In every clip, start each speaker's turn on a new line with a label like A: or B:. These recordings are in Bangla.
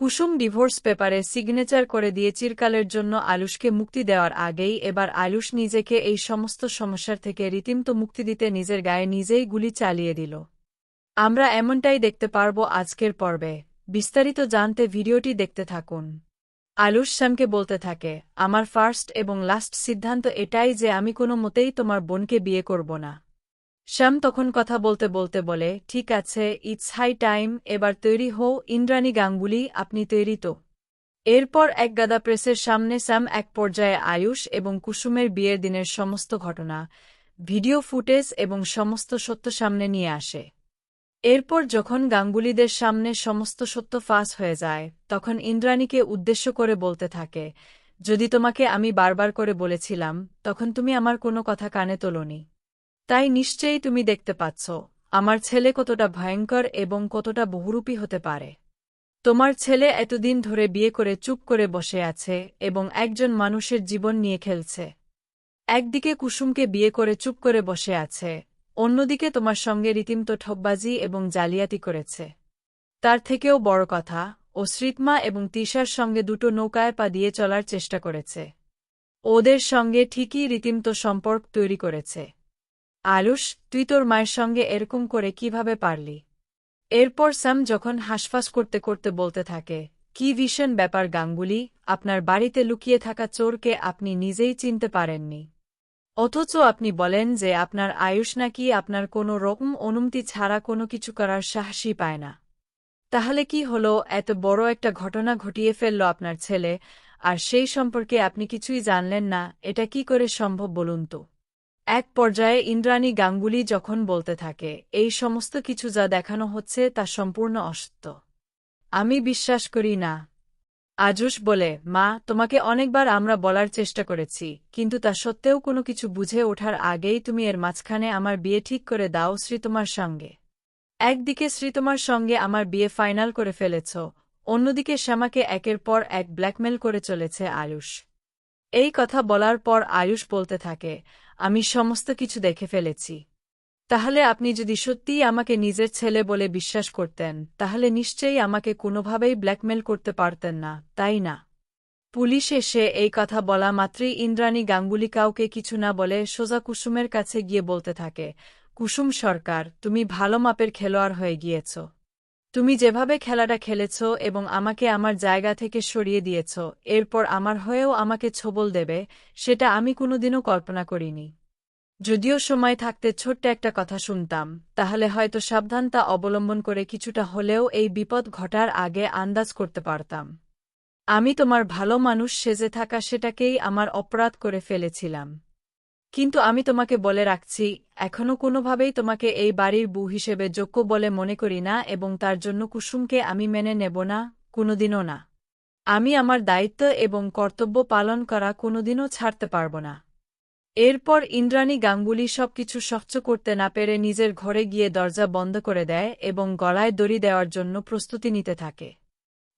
A: কুসুম ডিভোর্স পেপারে সিগনেচার করে দিয়ে চিরকালের জন্য আয়ুষকে মুক্তি দেওয়ার আগেই এবার আয়ুষ নিজেকে এই সমস্ত সমস্যার থেকে রীতিমতো মুক্তি দিতে নিজের গায়ে নিজেই গুলি চালিয়ে দিল। আমরা এমনটাই দেখতে পারব আজকের পর্বে। বিস্তারিত জানতে ভিডিওটি দেখতে থাকুন। আয়ুষ শ্যামকে বলতে থাকে, আমার ফার্স্ট এবং লাস্ট সিদ্ধান্ত এটাই যে আমি কোনো মতেই তোমার বোনকে বিয়ে করব না। শ্যাম তখন কথা বলতে বলতে বলে, ঠিক আছে, ইটস হাই টাইম, এবার তৈরি হও ইন্দ্রাণী গাঙ্গুলি, আপনি তৈরি তো? এরপর এক গাদা প্রেসের সামনে শ্যাম এক পর্যায়ে আয়ুষ এবং কুসুমের বিয়ের দিনের সমস্ত ঘটনা, ভিডিও ফুটেজ এবং সমস্ত সত্য সামনে নিয়ে আসে। এরপর যখন গাঙ্গুলিদের সামনে সমস্ত সত্য ফাঁস হয়ে যায়, তখন ইন্দ্রাণীকে উদ্দেশ্য করে বলতে থাকে, যদি তোমাকে আমি বারবার করে বলেছিলাম, তখন তুমি আমার কোনো কথা কানে তোলনি। তাই নিশ্চয়ই তুমি দেখতে পাচ্ছ আমার ছেলে কতটা ভয়ঙ্কর এবং কতটা বহুরূপী হতে পারে। তোমার ছেলে এতদিন ধরে বিয়ে করে চুপ করে বসে আছে এবং একজন মানুষের জীবন নিয়ে খেলছে। একদিকে কুসুমকে বিয়ে করে চুপ করে বসে আছে, অন্যদিকে তোমার সঙ্গে রীতিমতো ঠকবাজি এবং জালিয়াতি করেছে। তার থেকেও বড় কথা, ও শ্রীতমা এবং তিশার সঙ্গে দুটো নৌকায় পা দিয়ে চলার চেষ্টা করেছে। ওদের সঙ্গে ঠিকই রীতিমতো সম্পর্ক তৈরি করেছে। আয়ুষ, তুই তোর মায়ের সঙ্গে এরকম করে কিভাবে পারলি? এরপর শ্যাম যখন হাঁসফাঁস করতে করতে বলতে থাকে, কি ভীষণ ব্যাপার গাঙ্গুলি, আপনার বাড়িতে লুকিয়ে থাকা চোরকে আপনি নিজেই চিনতে পারেননি, অথচ আপনি বলেন যে আপনার আয়ুষ নাকি আপনার কোনো রকম অনুমতি ছাড়া কোনো কিছু করার সাহসই পায় না। তাহলে কি হলো, এত বড় একটা ঘটনা ঘটিয়ে ফেলল আপনার ছেলে, আর সেই সম্পর্কে আপনি কিছুই জানলেন না? এটা কি করে সম্ভব বলুন তো? এক পর্যায়ে ইন্দ্রাণী গাঙ্গুলি যখন বলতে থাকে, এই সমস্ত কিছু যা দেখানো হচ্ছে তা সম্পূর্ণ অসত্য, আমি বিশ্বাস করি না। আয়ুষ বলে, মা, তোমাকে অনেকবার আমরা বলার চেষ্টা করেছি, কিন্তু তা সত্ত্বেও কোনো কিছু বুঝে ওঠার আগেই তুমি এর মাঝখানে আমার বিয়ে ঠিক করে দাও শ্রীতমার সঙ্গে। একদিকে শ্রীতমার সঙ্গে আমার বিয়ে ফাইনাল করে ফেলেছ, অন্যদিকে শ্যামাকে একের পর এক ব্ল্যাকমেল করে চলেছে আয়ুষ। এই কথা বলার পর আয়ুষ বলতে থাকে, আমি সমস্ত কিছু দেখে ফেলেছি। তাহলে আপনি যদি সত্যিই আমাকে নিজের ছেলে বলে বিশ্বাস করতেন, তাহলে নিশ্চয়ই আমাকে কোনোভাবেই ব্ল্যাকমেল করতে পারতেন না, তাই না? পুলিশ এসে এই কথা বলা মাত্রই ইন্দ্রাণী গাঙ্গুলি কাউকে কিছু না বলে সোজা কুসুমের কাছে গিয়ে বলতে থাকে, কুসুম সরকার, তুমি ভালো মাপের খেলোয়াড় হয়ে গিয়েছ। তুমি যেভাবে খেলাটা খেলেছ এবং আমাকে আমার জায়গা থেকে সরিয়ে দিয়েছ, এরপর আমার হয়েও আমাকে ছোবল দেবে, সেটা আমি কোনোদিনও কল্পনা করিনি। যদিও সময় থাকতে ছোট্ট একটা কথা শুনতাম, তাহলে হয়তো সাবধানতা অবলম্বন করে কিছুটা হলেও এই বিপদ ঘটার আগে আন্দাজ করতে পারতাম। আমি তোমার ভালো মানুষ সেজে থাকা সেটাকেই আমার অপরাধ করে ফেলেছিলাম। কিন্তু আমি তোমাকে বলে রাখছি, এখনও কোনোভাবেই তোমাকে এই বাড়ির বউ হিসেবে যোগ্য বলে মনে করি না এবং তার জন্য কুসুমকে আমি মেনে নেব না, কোনোদিনও না। আমি আমার দায়িত্ব এবং কর্তব্য পালন করা কোনোদিনও ছাড়তে পারব না। এরপর ইন্দ্রাণী গাঙ্গুলি সবকিছু সহ্য করতে না পেরে নিজের ঘরে গিয়ে দরজা বন্ধ করে দেয় এবং গলায় দড়ি দেওয়ার জন্য প্রস্তুতি নিতে থাকে।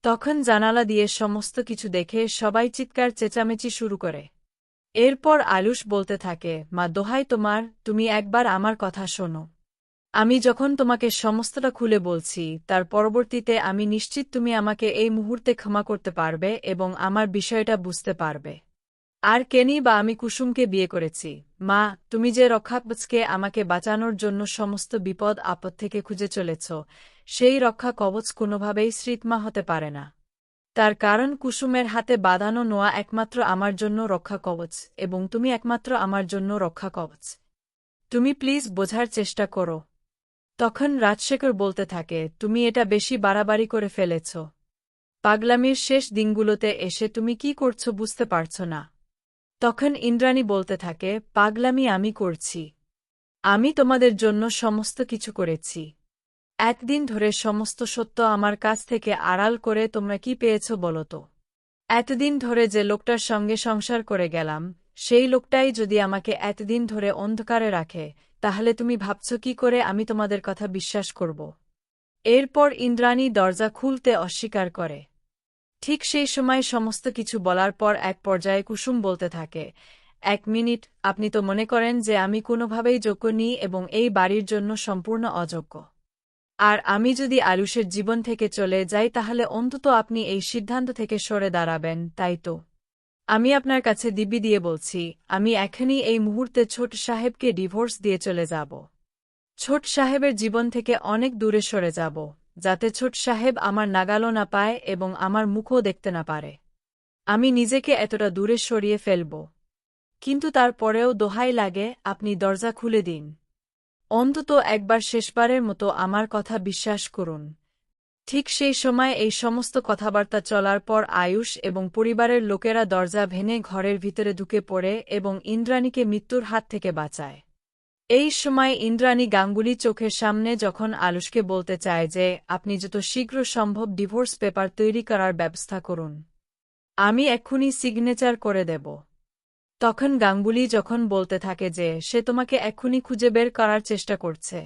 A: তখন জানালা দিয়ে সমস্ত কিছু দেখে সবাই চিৎকার চেঁচামেচি শুরু করে। এরপর আয়ুষ বলতে থাকে, মা, দোহাই তোমার, তুমি একবার আমার কথা শোনো। আমি যখন তোমাকে সমস্তটা খুলে বলছি, তার পরবর্তীতে আমি নিশ্চিত তুমি আমাকে এই মুহূর্তে ক্ষমা করতে পারবে এবং আমার বিষয়টা বুঝতে পারবে। আর কেনই বা আমি কুসুমকে বিয়ে করেছি? মা, তুমি যে রক্ষাকবচকে আমাকে বাঁচানোর জন্য সমস্ত বিপদ আপদ থেকে খুঁজে চলেছ, সেই রক্ষা কবচ কোনোভাবেই শ্রীতমা হতে পারে না। তার কারণ কুসুমের হাতে বাঁধানো নোয়া একমাত্র আমার জন্য রক্ষা কবচ এবং তুমি একমাত্র আমার জন্য রক্ষা কবচ। তুমি প্লিজ বোঝার চেষ্টা করো। তখন রাজশেখর বলতে থাকে, তুমি এটা বেশি বাড়াবাড়ি করে ফেলেছ। পাগলামির শেষ দিনগুলোতে এসে তুমি কি করছো বুঝতে পারছ না? তখন ইন্দ্রাণী বলতে থাকে, পাগলামি আমি করছি? আমি তোমাদের জন্য সমস্ত কিছু করেছি। একদিন ধরে সমস্ত সত্য আমার কাছ থেকে আড়াল করে তোমরা কি পেয়েছ বলো তো? এতদিন ধরে যে লোকটার সঙ্গে সংসার করে গেলাম, সেই লোকটাই যদি আমাকে এতদিন ধরে অন্ধকারে রাখে, তাহলে তুমি ভাবছ কি করে আমি তোমাদের কথা বিশ্বাস করব? এরপর ইন্দ্রাণী দরজা খুলতে অস্বীকার করে। ঠিক সেই সময় সমস্ত কিছু বলার পর এক পর্যায়ে কুসুম বলতে থাকে, এক মিনিট, আপনি তো মনে করেন যে আমি কোনোভাবেই যোগ্য নই এবং এই বাড়ির জন্য সম্পূর্ণ অযোগ্য? আর আমি যদি আয়ুষের জীবন থেকে চলে যাই তাহলে অন্তত আপনি এই সিদ্ধান্ত থেকে সরে দাঁড়াবেন, তাই তো? আমি আপনার কাছে দিব্যি দিয়ে বলছি, আমি এখনই এই মুহূর্তে ছোট সাহেবকে ডিভোর্স দিয়ে চলে যাব। ছোট সাহেবের জীবন থেকে অনেক দূরে সরে যাব, যাতে ছোট সাহেব আমার নাগালও না পায় এবং আমার মুখও দেখতে না পারে। আমি নিজেকে এতটা দূরে সরিয়ে ফেলব। কিন্তু তারপরেও দোহাই লাগে, আপনি দরজা খুলে দিন। অন্তত একবার শেষবারের মতো আমার কথা বিশ্বাস করুন। ঠিক সেই সময় এই সমস্ত কথাবার্তা চলার পর আয়ুষ এবং পরিবারের লোকেরা দরজা ভেঙে ঘরের ভিতরে ঢুকে পড়ে এবং ইন্দ্রাণীকে মৃত্যুর হাত থেকে বাঁচায়। এই সময় ইন্দ্রাণী গাঙ্গুলি চোখের সামনে যখন আয়ুষকে বলতে চায় যে আপনি যত শীঘ্র সম্ভব ডিভোর্স পেপার তৈরি করার ব্যবস্থা করুন, আমি এক্ষুনি সিগনেচার করে দেব, তখন গাঙ্গুলি যখন বলতে থাকে যে সে তোমাকে এক্ষুনি খুঁজে বের করার চেষ্টা করছে।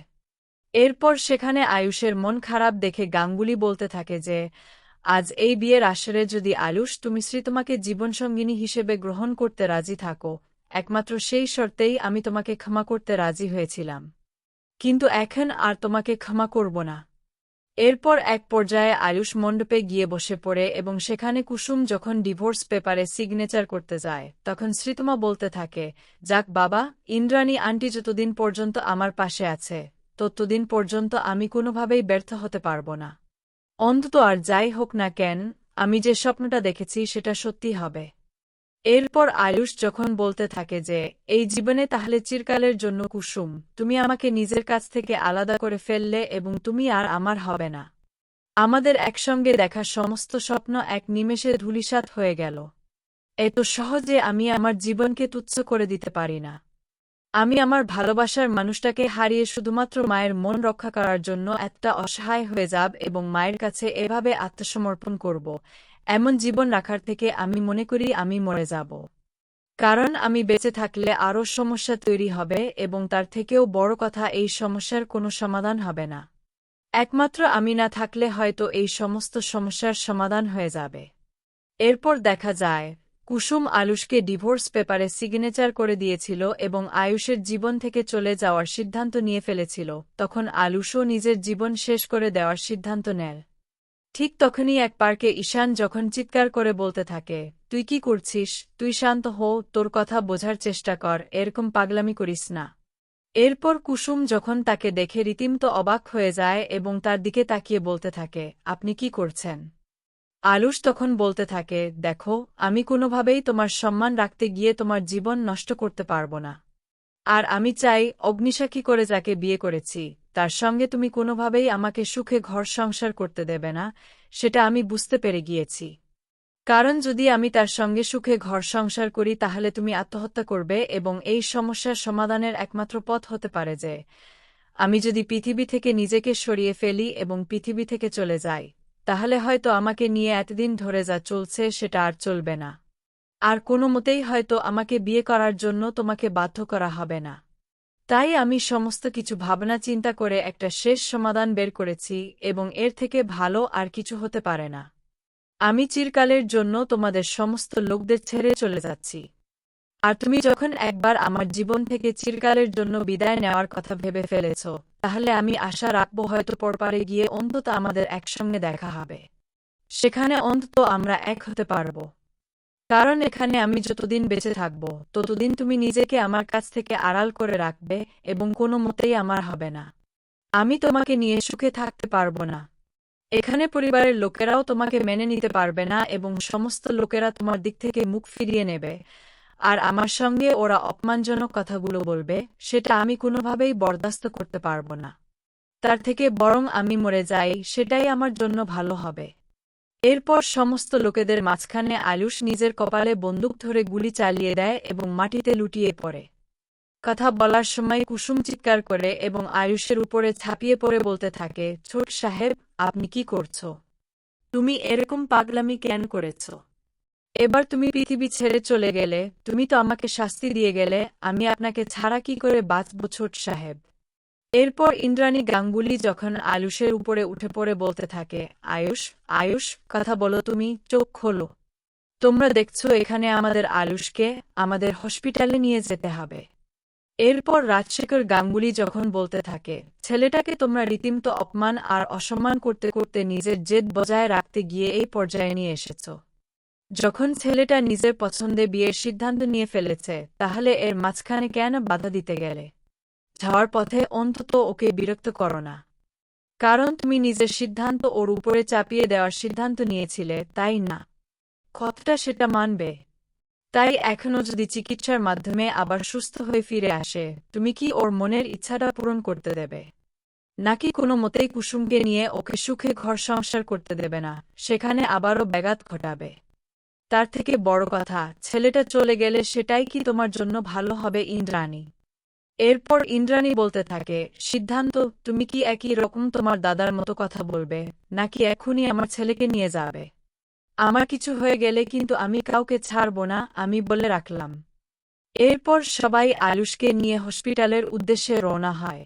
A: এরপর সেখানে আয়ুষের মন খারাপ দেখে গাঙ্গুলি বলতে থাকে যে আজ এই বিয়ের আসরে যদি আয়ুষ তুমি তোমাকে জীবনসঙ্গিনী হিসেবে গ্রহণ করতে রাজি থাকো, একমাত্র সেই শর্তেই আমি তোমাকে ক্ষমা করতে রাজি হয়েছিলাম, কিন্তু এখন আর তোমাকে ক্ষমা করব না। এরপর এক পর্যায়ে আয়ুষ মণ্ডপে গিয়ে বসে পড়ে এবং সেখানে কুসুম যখন ডিভোর্স পেপারে সিগনেচার করতে যায় তখন শ্রীতমা বলতে থাকে, যাক বাবা, ইন্দ্রাণী আন্টি যতদিন পর্যন্ত আমার পাশে আছে ততদিন পর্যন্ত আমি কোনোভাবেই ব্যর্থ হতে পারব না। অন্তত আর যাই হোক না কেন, আমি যে স্বপ্নটা দেখেছি সেটা সত্যি হবে। এরপর আয়ুষ যখন বলতে থাকে যে এই জীবনে তাহলে চিরকালের জন্য কুসুম তুমি আমাকে নিজের কাছ থেকে আলাদা করে ফেললে এবং তুমি আর আমার হবে না। আমাদের একসঙ্গে দেখা সমস্ত স্বপ্ন এক নিমেষে ধূলিসাৎ হয়ে গেল। এত সহজে আমি আমার জীবনকে তুচ্ছ করে দিতে পারি না। আমি আমার ভালোবাসার মানুষটাকে হারিয়ে শুধুমাত্র মায়ের মন রক্ষা করার জন্য একটা অসহায় হয়ে যাব এবং মায়ের কাছে এভাবে আত্মসমর্পণ করব, এমন জীবন রাখার থেকে আমি মনে করি আমি মরে যাব। কারণ আমি বেঁচে থাকলে আরও সমস্যা তৈরি হবে এবং তার থেকেও বড় কথা এই সমস্যার কোনো সমাধান হবে না। একমাত্র আমি না থাকলে হয়তো এই সমস্ত সমস্যার সমাধান হয়ে যাবে। এরপর দেখা যায় কুসুম আয়ুষকে ডিভোর্স পেপারে সিগনেচার করে দিয়েছিল এবং আয়ুষের জীবন থেকে চলে যাওয়ার সিদ্ধান্ত নিয়ে ফেলেছিল। তখন আয়ুষও নিজের জীবন শেষ করে দেওয়ার সিদ্ধান্ত নেয়। ঠিক তখনই এক পার্কে ঈশান যখন চিৎকার করে বলতে থাকে, তুই কি করছিস? তুই শান্ত হও, তোর কথা বোঝার চেষ্টা কর, এরকম পাগলামি করিস না। এরপর কুসুম যখন তাকে দেখে রীতিমতো অবাক হয়ে যায় এবং তার দিকে তাকিয়ে বলতে থাকে, আপনি কি করছেন? আয়ুষ তখন বলতে থাকে, দেখো, আমি কোনোভাবেই তোমার সম্মান রাখতে গিয়ে তোমার জীবন নষ্ট করতে পারব না। আর আমি চাই অগ্নিসাক্ষী করে যাকে বিয়ে করেছি তার সঙ্গে তুমি কোনোভাবেই আমাকে সুখে ঘর সংসার করতে দেবে না, সেটা আমি বুঝতে পেরে গিয়েছি। কারণ যদি আমি তার সঙ্গে সুখে ঘর সংসার করি তাহলে তুমি আত্মহত্যা করবে এবং এই সমস্যার সমাধানের একমাত্র পথ হতে পারে যে আমি যদি পৃথিবী থেকে নিজেকে সরিয়ে ফেলি এবং পৃথিবী থেকে চলে যাই, তাহলে হয়তো আমাকে নিয়ে এতদিন ধরে যা চলছে সেটা আর চলবে না। আর কোনো মতেই হয়তো আমাকে বিয়ে করার জন্য তোমাকে বাধ্য করা হবে না। তাই আমি সমস্ত কিছু ভাবনা চিন্তা করে একটা শেষ সমাধান বের করেছি এবং এর থেকে ভালো আর কিছু হতে পারে না। আমি চিরকালের জন্য তোমাদের সমস্ত লোকদের ছেড়ে চলে যাচ্ছি। আর তুমি যখন একবার আমার জীবন থেকে চিরকালের জন্য বিদায় নেওয়ার কথা ভেবে ফেলেছ, তাহলে আমি আশা রাখব হয়তো পরপারে গিয়ে অন্তত আমাদের একসঙ্গে দেখা হবে। সেখানে অন্তত আমরা এক হতে পারব। কারণ এখানে আমি যতদিন বেঁচে থাকব ততদিন তুমি নিজেকে আমার কাছ থেকে আড়াল করে রাখবে এবং কোনো মতেই আমার হবে না। আমি তোমাকে নিয়ে সুখে থাকতে পারব না। এখানে পরিবারের লোকেরাও তোমাকে মেনে নিতে পারবে না এবং সমস্ত লোকেরা তোমার দিক থেকে মুখ ফিরিয়ে নেবে। আর আমার সঙ্গে ওরা অপমানজনক কথাগুলো বলবে, সেটা আমি কোনোভাবেই বরদাস্ত করতে পারব না। তার থেকে বরং আমি মরে যাই, সেটাই আমার জন্য ভালো হবে। এরপর সমস্ত লোকেদের মাঝখানে আয়ুষ নিজের কপালে বন্দুক ধরে গুলি চালিয়ে দেয় এবং মাটিতে লুটিয়ে পড়ে। কথা বলার সময় কুসুম চিৎকার করে এবং আয়ুষের উপরে ঝাঁপিয়ে পড়ে বলতে থাকে, ছোট সাহেব, আপনি কি করছ? তুমি এরকম পাগলামি কেন করেছ? এবার তুমি পৃথিবী ছেড়ে চলে গেলে, তুমি তো আমাকে শাস্তি দিয়ে গেলে, আমি আপনাকে ছাড়া কি করে বাঁচব ছোট সাহেব? এরপর ইন্দ্রাণী গাঙ্গুলি যখন আয়ুষের উপরে উঠে পড়ে বলতে থাকে, আয়ুষ, আয়ুষ, কথা বলো, তুমি চোখ খোলো। তোমরা দেখছো এখানে আমাদের আয়ুষকে আমাদের হসপিটালে নিয়ে যেতে হবে। এরপর রাজশেখর গাঙ্গুলি যখন বলতে থাকে, ছেলেটাকে তোমরা রীতিমতো অপমান আর অসম্মান করতে করতে নিজের জেদ বজায় রাখতে গিয়ে এই পর্যায়ে নিয়ে এসেছ। যখন ছেলেটা নিজের পছন্দে বিয়ের সিদ্ধান্ত নিয়ে ফেলেছে, তাহলে এর মাঝখানে কেন বাধা দিতে গেলে? যাওয়ার পথে অন্তত ওকে বিরক্ত করো না। কারণ তুমি নিজের সিদ্ধান্ত ওর উপরে চাপিয়ে দেওয়ার সিদ্ধান্ত নিয়েছিলে, তাই না? কতটা সেটা মানবে? তাই এখনও যদি চিকিৎসার মাধ্যমে আবার সুস্থ হয়ে ফিরে আসে, তুমি কি ওর মনের ইচ্ছাটা পূরণ করতে দেবে? নাকি কোনো মতেই কুসুমকে নিয়ে ওকে সুখে ঘর সংসার করতে দেবে না, সেখানে আবারও ব্যাঘাত ঘটাবে? তার থেকে বড় কথা, ছেলেটা চলে গেলে সেটাই কি তোমার জন্য ভালো হবে ইন্দ্রাণী? এরপর ইন্দ্রাণী বলতে থাকে, সিদ্ধান্ত, তুমি কি একই রকম তোমার দাদার মতো কথা বলবে, নাকি এখনই আমার ছেলেকে নিয়ে যাবে? আমার কিছু হয়ে গেলে কিন্তু আমি কাউকে ছাড়ব না, আমি বলে রাখলাম। এরপর সবাই আয়ুষকে নিয়ে হসপিটালের উদ্দেশ্যে রওনা হয়।